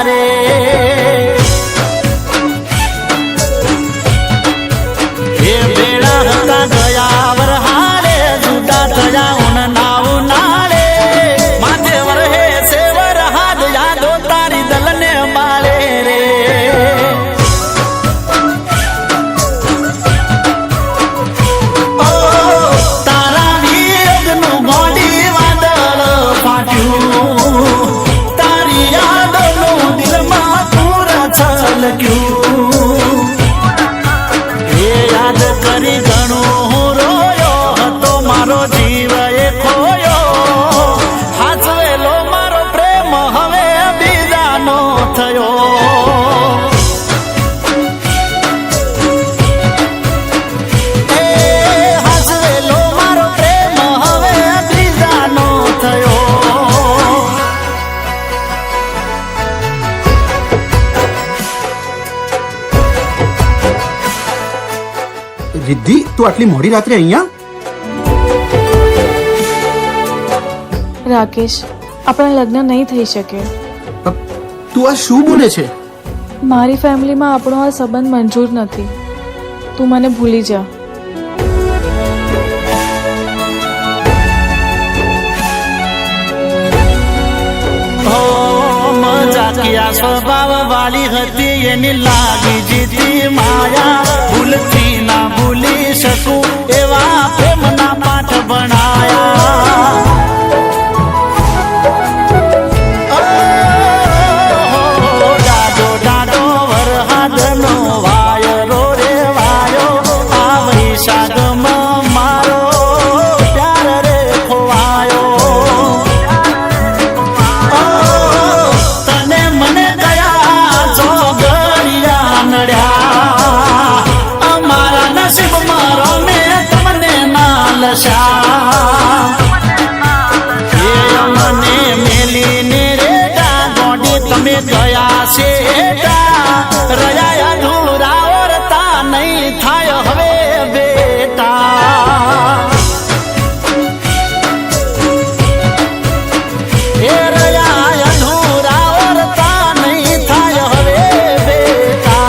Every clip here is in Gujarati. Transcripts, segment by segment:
રે એ બેડા હતા ગયા વરહારે જુદા થયા ઉન નાવ નાળે માથે વરહે સેવર હાથ યાદો તારી દલને માળે રે તારા વિયોગનું ગોડી વાદળ ફાટ્યું તારી યાદોનું દિલમાં પૂર છલક્યું એ યાદ કરી ઘણું હું રોયો હતો મારો જીવ એ ખોયો હાચવેલો મારો પ્રેમ હવે બીજાનો થયો એ હાચવેલો મારો પ્રેમ હવે બીજાનો થયો રિદ્ધિ તું આટલી મોડી રાત્રે અહીંયા? રાકેશ, આપણા લગ્ન નહીં થઈ શકે. તું આ શું બોલે છે? મારી ફેમિલીમાં આપણો આ સંબંધ મંજૂર નથી. તું મને ભૂલી જા. મજાકિયા સ્વભાવ વાળી હતી એની લાગી જીતી માયા ભૂલથી ના ભૂલી શકું એવા પ્રેમના પાઠ ભણાયા ડાડો ડાડો વરહાદનો વાયરો રે વાયો આ વૈશાખમાં મારો પ્યાર રે ખોવાયો તને મને ગયા ચોગડિયા નડ્યા અમારા નસીબમાં રમે તમને ના લશા એ અમને મેલીને રેડા ગોડી તમે ગયા શેટા રહ્યા અધૂરા ઓરતા નહીં થાય હવે બેટા એ રહ્યા અધૂરા ઓરતા નહીં થાય હવે બેટા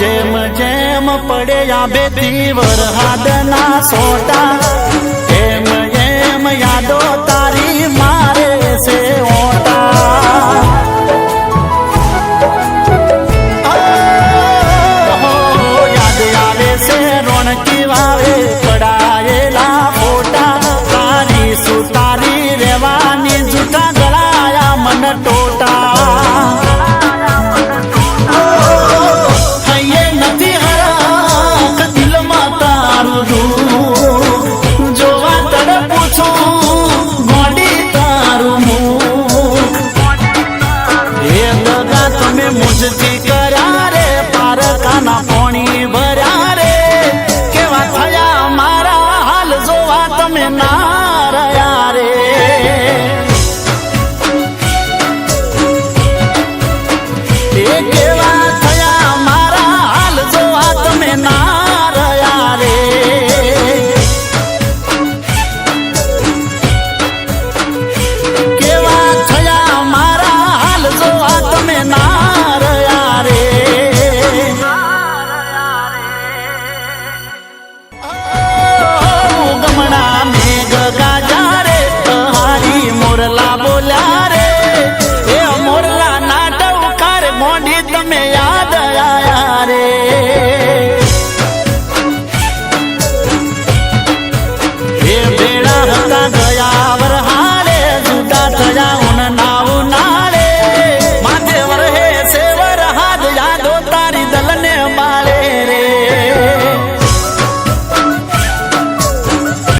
જેમ જેમ પડ્યા બેથી વરહાદના સોટા